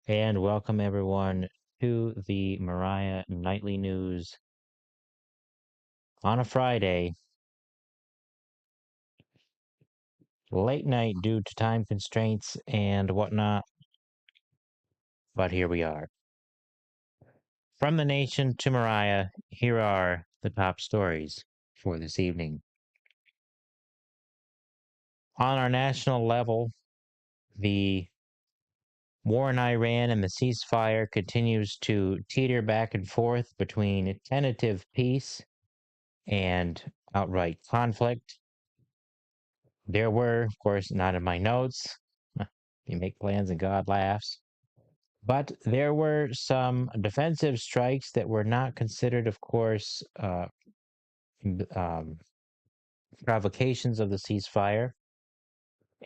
And welcome everyone to the Moriah Nightly News on a Friday, late night due to time constraints and whatnot, but here we are. From the nation to Moriah, here are the top stories for this evening. On our national level, the war in Iran and the ceasefire continues to teeter back and forth between tentative peace and outright conflict. There were, of course, not in my notes. You make plans and God laughs. But there were some defensive strikes that were not considered, of course, um, provocations of the ceasefire.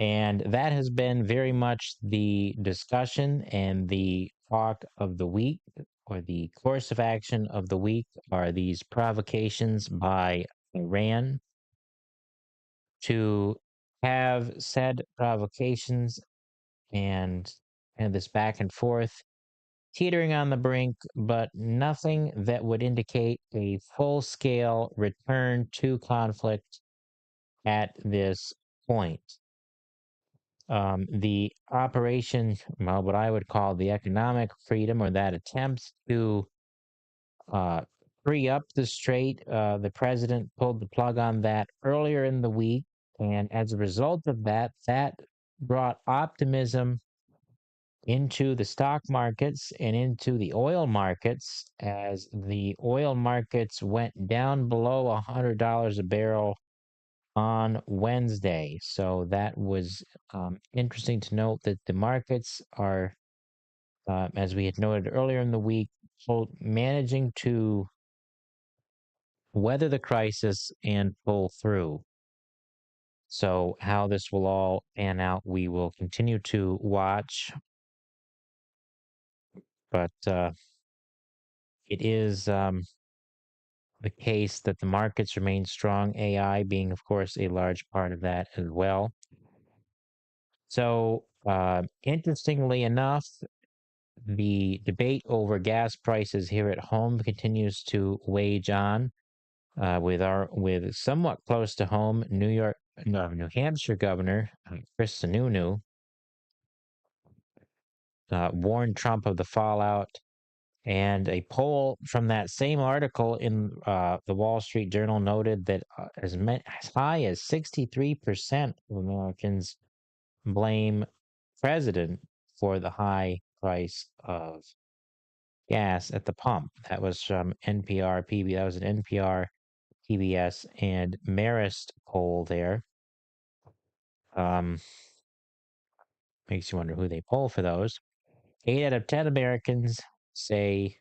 And that has been very much the discussion and the talk of the week, or the course of action of the week, are these provocations by Iran to have said provocations and this back and forth, teetering on the brink, but nothing that would indicate a full scale return to conflict at this point. The operation, well, what I would call the economic freedom, or that attempt to uh, free up the strait, the president pulled the plug on that earlier in the week. And as a result of that, that brought optimism into the stock markets and into the oil markets, as the oil markets went down below $100 a barrel on Wednesday. So that was interesting to note that the markets are, as we had noted earlier in the week, managing to weather the crisis and pull through. So, how this will all pan out, we will continue to watch. But it is the case that the markets remain strong, AI being, of course, a large part of that as well. So, interestingly enough, the debate over gas prices here at home continues to wage on. With somewhat close to home, New Hampshire Governor Chris Sununu warned Trump of the fallout. And a poll from that same article in the Wall Street Journal noted that as high as 63% of Americans blame president for the high price of gas at the pump. That was from NPR PB. That was an NPR, PBS, and Marist poll there. Um, Makes you wonder who they poll for those. 8 out of 10 Americans say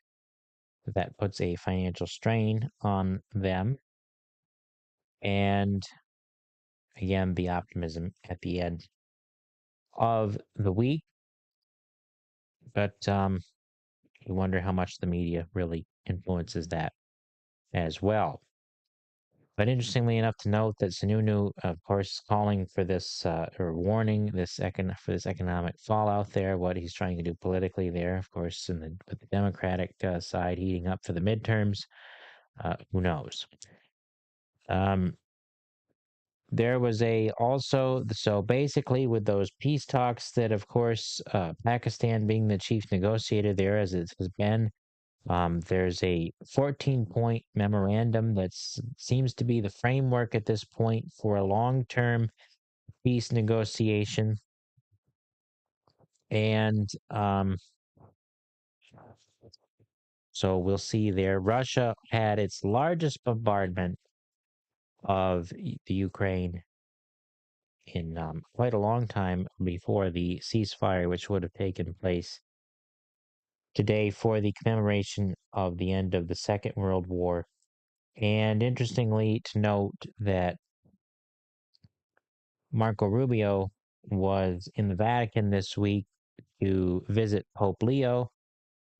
that puts a financial strain on them. And again, the optimism at the end of the week. But you wonder how much the media really influences that as well. But interestingly enough, to note that Sununu, of course, calling for this or warning for this economic fallout there, what he's trying to do politically there, of course, with the Democratic side heating up for the midterms, who knows? There was so basically with those peace talks that, of course, Pakistan being the chief negotiator there, as it has been, there's a 14-point memorandum that seems to be the framework at this point for a long-term peace negotiation. And so we'll see there. Russia had its largest bombardment of the Ukraine in quite a long time before the ceasefire, which would have taken place today for the commemoration of the end of the Second World War. And interestingly, to note that Marco Rubio was in the Vatican this week to visit Pope Leo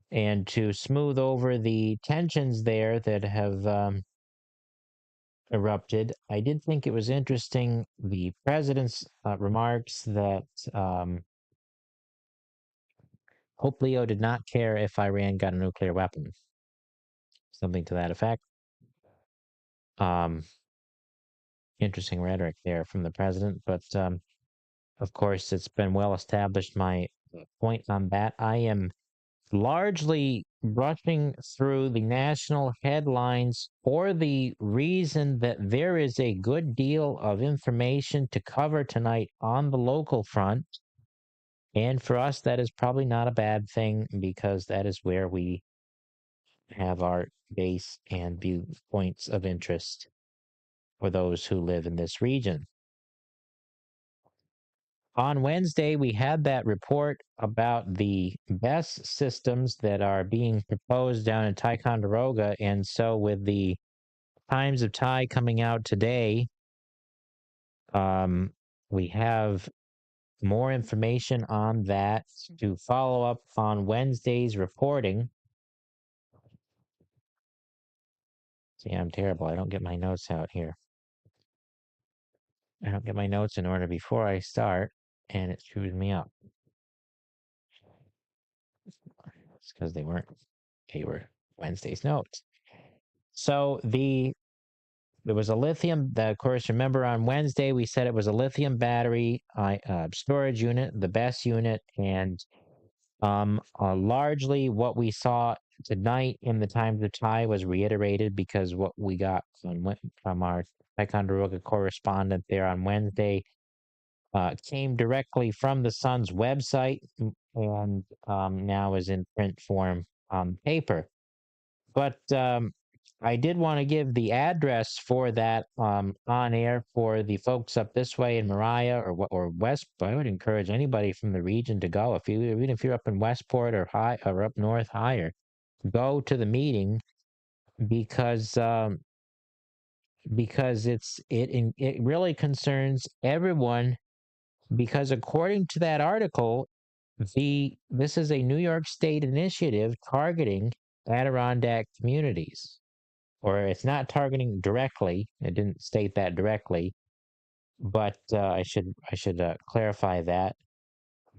and to smooth over the tensions there that have erupted. I did think it was interesting the president's remarks that Hope Leo did not care if Iran got a nuclear weapon. Something to that effect. Interesting rhetoric there from the president, but of course, it's been well established my point on that. I am largely brushing through the national headlines for the reason that there is a good deal of information to cover tonight on the local front. And for us, that is probably not a bad thing because that is where we have our base and viewpoints of interest for those who live in this region. On Wednesday, we had that report about the BESS systems that are being proposed down in Ticonderoga. And so, with the Times of Ty coming out today, we have more information on that to follow up on Wednesday's reporting. See, I'm terrible. I don't get my notes out here. I don't get my notes in order before I start, and it screws me up. It's because they were Wednesday's notes. So there was a lithium, of course, remember on Wednesday, we said it was a lithium battery storage unit, the BESS unit, and largely what we saw tonight in the Times of Ty was reiterated because what we got from our Ticonderoga correspondent there on Wednesday came directly from the Sun's website and now is in print form on paper. But I did want to give the address for that on air for the folks up this way in Moriah or West. I would encourage anybody from the region to go. Even if you're up in Westport or up north higher, go to the meeting because it really concerns everyone. Because according to that article, this is a New York State initiative targeting Adirondack communities. Or it's not targeting directly. It didn't state that directly, but I should clarify that.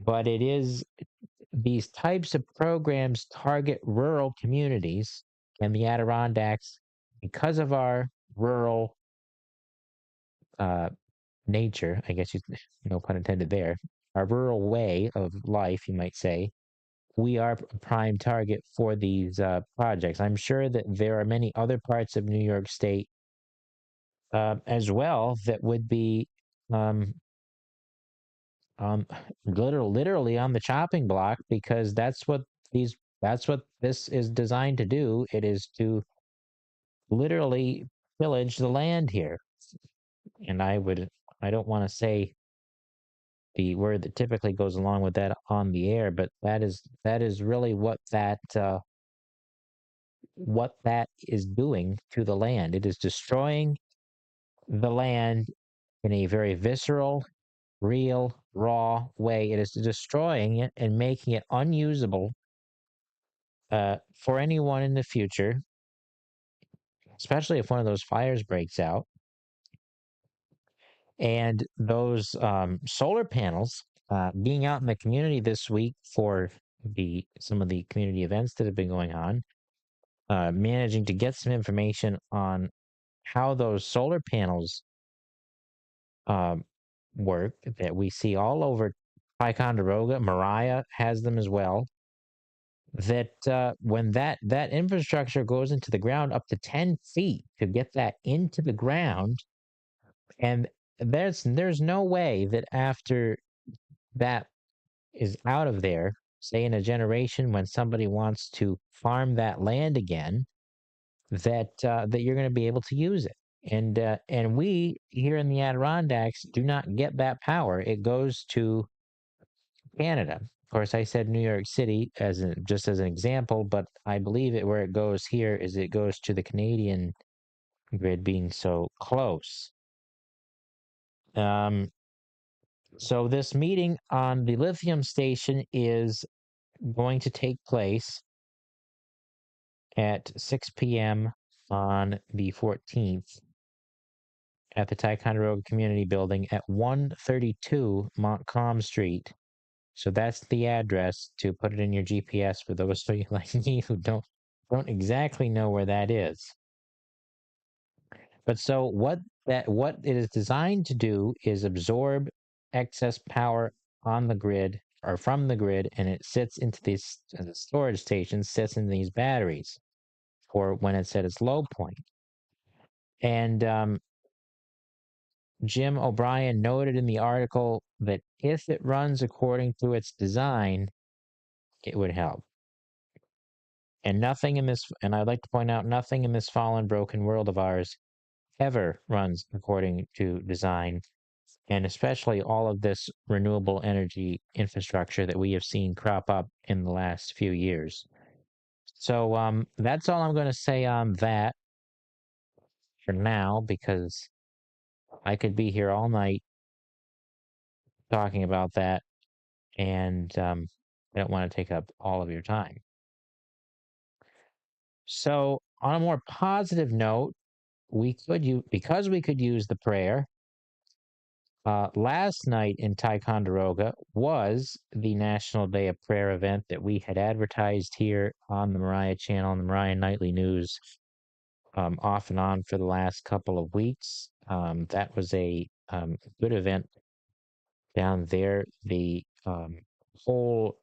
But it is these types of programs target rural communities and the Adirondacks because of our rural nature. I guess no pun intended there. Our rural way of life, you might say. We are a prime target for these projects. I'm sure that there are many other parts of New York State as well that would be literally on the chopping block because that's what this is designed to do. It is to literally pillage the land here. And I don't want to say the word that typically goes along with that on the air, but that is really what that is doing to the land. It is destroying the land in a very visceral, real, raw way. It is destroying it and making it unusable for anyone in the future, especially if one of those fires breaks out. And those solar panels being out in the community this week for some of the community events that have been going on, managing to get some information on how those solar panels work that we see all over Ticonderoga. Moriah has them as well. That when that infrastructure goes into the ground up to 10 feet to get that into the ground, and there's no way that after that is out of there, say in a generation when somebody wants to farm that land again, that you're going to be able to use it. And we here in the Adirondacks do not get that power. It goes to Canada. Of course, I said New York City just as an example, but I believe where it goes here is it goes to the Canadian grid being so close. So this meeting on the lithium station is going to take place at 6 p.m. on the 14th at the Ticonderoga Community Building at 132 Montcalm Street So that's the address to put it in your GPS for those of you like me who don't exactly know where that is. But so what it is designed to do is absorb excess power on the grid or from the grid, and it sits into these the storage station, sits in these batteries for when it's at its low point. And Jim O'Brien noted in the article that if it runs according to its design, it would help. And nothing in this, and I'd like to point out, nothing in this fallen, broken world of ours ever runs according to design, and especially all of this renewable energy infrastructure that we have seen crop up in the last few years. So that's all I'm going to say on that for now, because I could be here all night talking about that, and I don't want to take up all of your time. So on a more positive note, because we could use the prayer. Last night in Ticonderoga was the National Day of Prayer event that we had advertised here on the Moriah channel and the Moriah Nightly News off and on for the last couple of weeks. That was a good event down there. The whole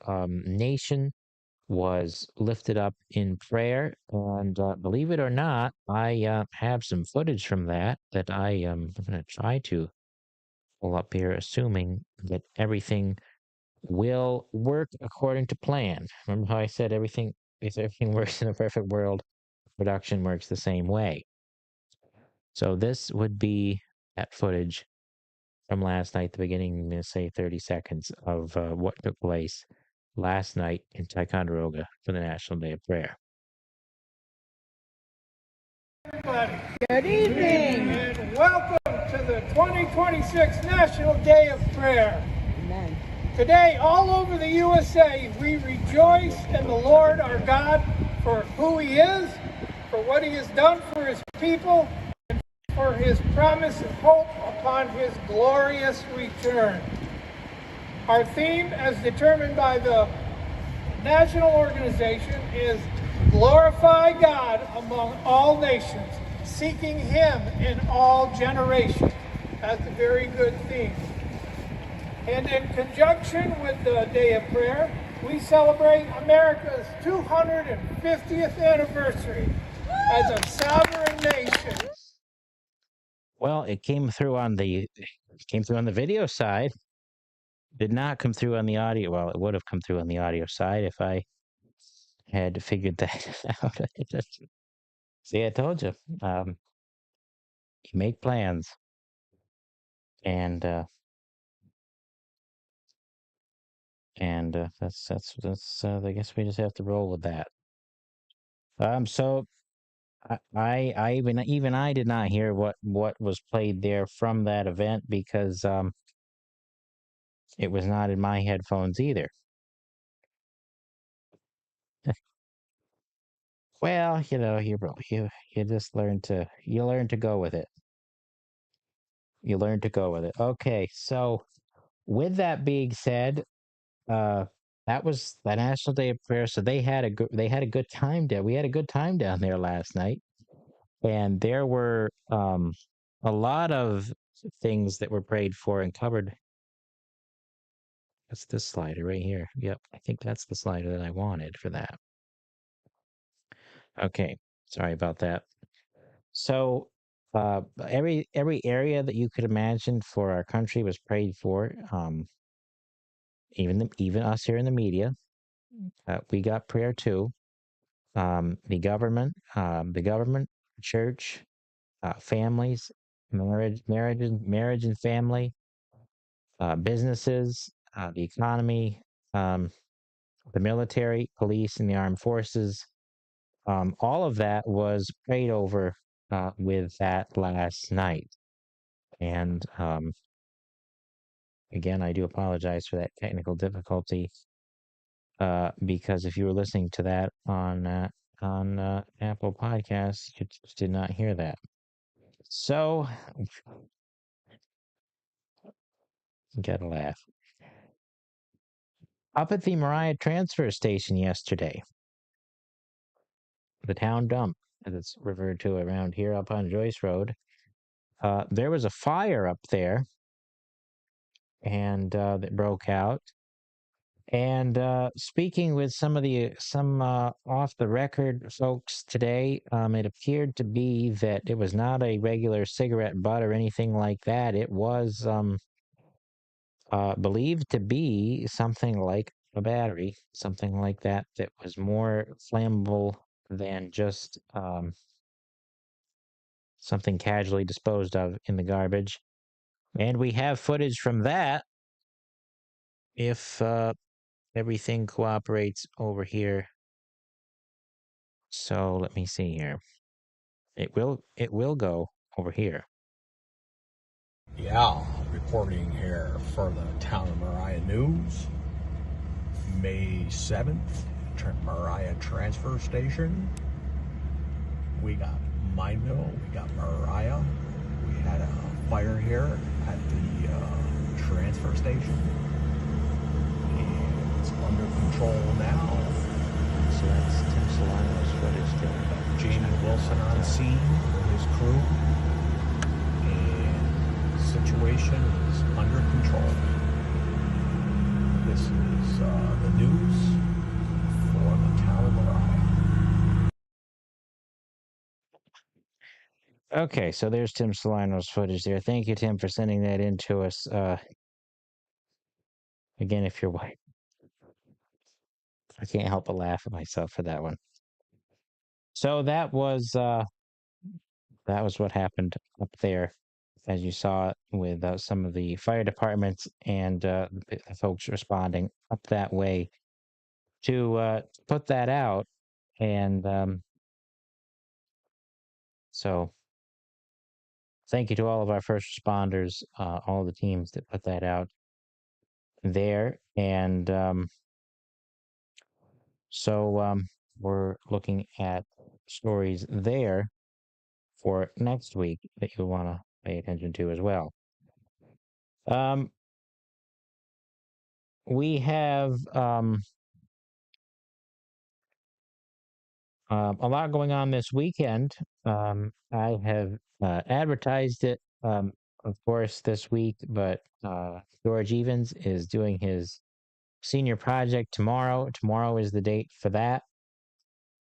nation was lifted up in prayer, and believe it or not, I have some footage from that I am going to try to pull up here, assuming that everything will work according to plan. Remember how I said if everything works in a perfect world, production works the same way. So this would be that footage from last night, the beginning, I'm going to say 30 seconds of what took place last night in Ticonderoga for the National Day of Prayer. Everybody. Good evening. And welcome to the 2026 National Day of Prayer. Amen. Today, all over the USA, we rejoice in the Lord our God for who He is, for what He has done for His people, and for His promise of hope upon His glorious return. Our theme, as determined by the national organization, is glorify God among all nations, seeking Him in all generations. That's a very good theme. And in conjunction with the Day of Prayer, we celebrate America's 250th anniversary as a sovereign nation. Well, it came through on the video side. Did not come through on the audio. Well, it would have come through on the audio side if I had figured that out. See, I told you. You make plans, and that's. I guess we just have to roll with that. So I even I did not hear what was played there from that event because it was not in my headphones either. Well, you just learn to go with it. You learn to go with it. Okay, so with that being said, uh, that was the National Day of Prayer. So they had a good time there. We had a good time down there last night, and there were a lot of things that were prayed for and covered. That's this slider right here. Yep, I think that's the slider that I wanted for that. Okay, sorry about that. So every area that you could imagine for our country was prayed for. Even us here in the media, we got prayer too. The government, church, families, marriage and family, businesses, the economy, the military, police, and the armed forces. All of that was prayed over with that last night. And again, I do apologize for that technical difficulty because if you were listening to that on Apple Podcasts, you just did not hear that. So, you gotta laugh. Up at the Moriah transfer station yesterday, the town dump, as it's referred to around here up on Joyce Road, there was a fire up there, and that broke out. And speaking with some off the record folks today, it appeared to be that it was not a regular cigarette butt or anything like that. It was believed to be something like a battery, something like that, that was more flammable than just something casually disposed of in the garbage. And we have footage from that if everything cooperates over here. So let me see here. It will go over here. Yeah, reporting here for the Town of Moriah News. May 7th, Moriah Transfer Station. We got Mineville, we got Moriah. We had a fire here at the transfer station. And it's under control now. So that's Tim Solano's footage there. Jamie Wilson on scene with his crew. And the situation is under control. This is the news for the Town of Moriah. Okay, so there's Tim Solano's footage there. Thank you, Tim, for sending that in to us. Again, if you're white, I can't help but laugh at myself for that one. So that was what happened up there, as you saw with some of the fire departments and the folks responding up that way to put that out. And so thank you to all of our first responders, all the teams that put that out there. And so we're looking at stories there for next week that you'll want to pay attention to as well. We have a lot going on this weekend. I have advertised it, of course, this week, but George Evans is doing his senior project tomorrow. Tomorrow is the date for that.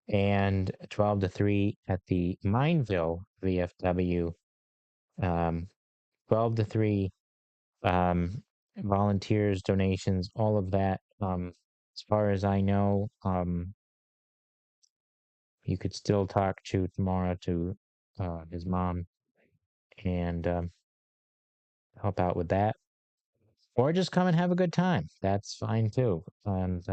And 12 to 3 at the Mineville VFW. 12 to 3, volunteers, donations, all of that. As far as I know, you could still talk to tomorrow to his mom and help out with that, or just come and have a good time. That's fine too. And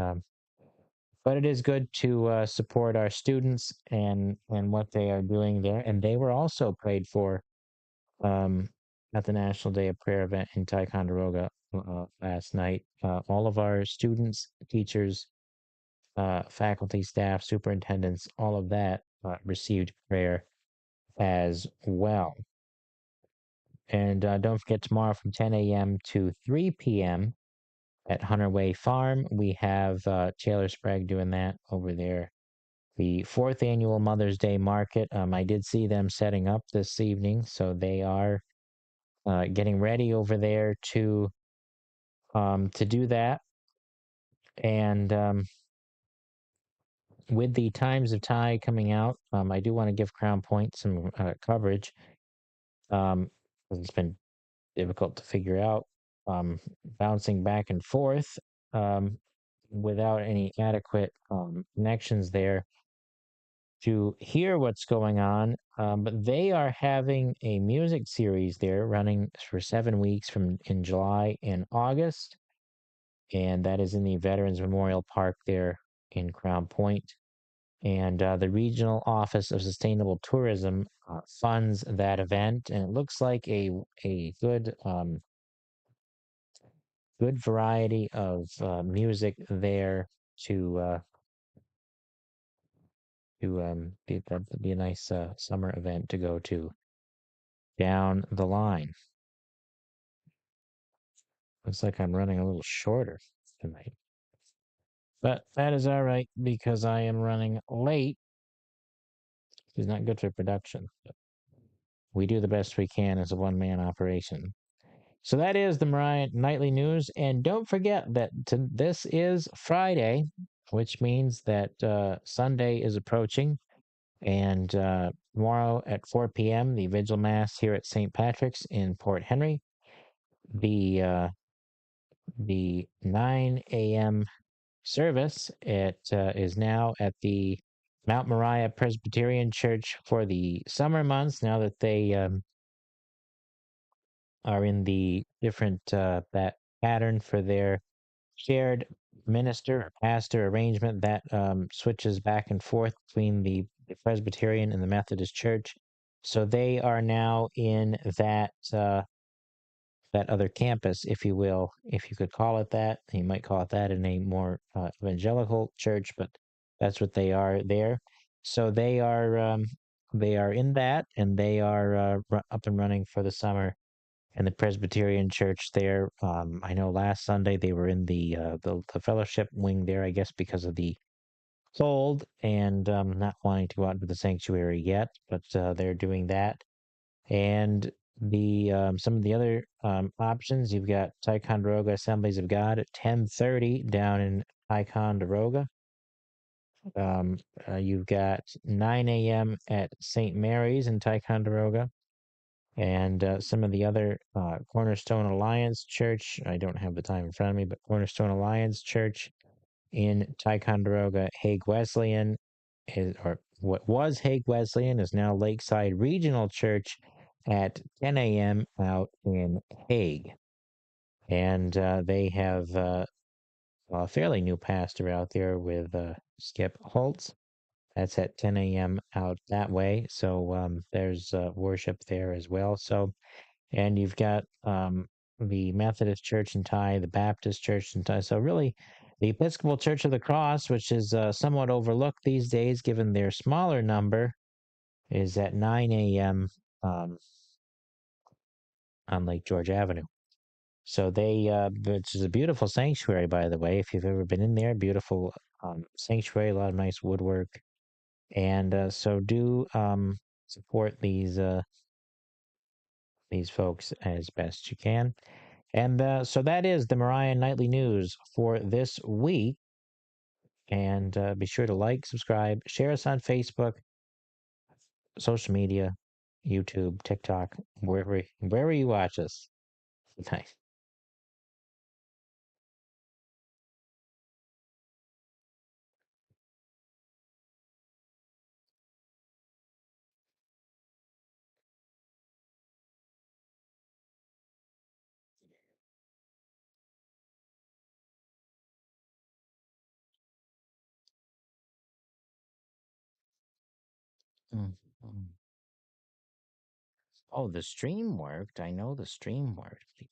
but it is good to support our students and what they are doing there. And they were also prayed for at the National Day of Prayer event in Ticonderoga last night. All of our students, teachers, faculty, staff, superintendents, all of that received prayer as well. And don't forget, tomorrow from 10 a.m. to 3 p.m. at Hunter Way Farm, we have Taylor Sprague doing that over there. The 4th annual Mother's Day Market. I did see them setting up this evening, so they are getting ready over there to do that. And with the Times of Ty coming out, I do want to give Crown Point some coverage. It's been difficult to figure out, bouncing back and forth without any adequate connections there to hear what's going on. But they are having a music series there running for 7 weeks in July and August. And that is in the Veterans Memorial Park there in Crown Point. And the Regional Office of Sustainable Tourism funds that event. And it looks like a good good variety of music there to be a nice summer event to go to down the line. Looks like I'm running a little shorter tonight. But that is all right because I am running late. It's not good for production. But we do the best we can as a one-man operation. So that is the Moriah Nightly News. And don't forget that this is Friday, which means that Sunday is approaching. And tomorrow at 4 p.m., the Vigil Mass here at St. Patrick's in Port Henry. The 9 a.m. service is now at the Mount Moriah Presbyterian Church for the summer months. Now that they are in the different that pattern for their shared minister or pastor arrangement that switches back and forth between the Presbyterian and the Methodist Church. So they are now in that other campus, if you will, if you could call it that. You might call it that in a more evangelical church, but that's what they are there. So they are in that, and they are up and running for the summer. And the Presbyterian Church there, I know last Sunday they were in the fellowship wing there, I guess because of the cold and not wanting to go out into the sanctuary yet, but they're doing that. And the some of the other options, you've got Ticonderoga Assemblies of God at 10:30 down in Ticonderoga. Um, you've got 9 a.m. at St. Mary's in Ticonderoga. And some of the other Cornerstone Alliance Church, I don't have the time in front of me, but Cornerstone Alliance Church in Ticonderoga, Hague Wesleyan or what was Hague Wesleyan is now Lakeside Regional Church at 10 a.m. out in Hague. And they have a fairly new pastor out there with Skip Holtz. That's at 10 a.m. out that way. So there's worship there as well. So, and you've got the Methodist Church in Ty, the Baptist Church in Ty. So really, the Episcopal Church of the Cross, which is somewhat overlooked these days given their smaller number, is at 9 a.m. Um, on Lake George Avenue. So which is a beautiful sanctuary, by the way. If you've ever been in there, beautiful sanctuary, a lot of nice woodwork, and so do support these folks as best you can. And so that is the Moriah Nightly News for this week. And be sure to like, subscribe, share us on Facebook, social media, YouTube, TikTok, wherever you watch us. Nice. Mm, mm. Oh, the stream worked. I know the stream worked.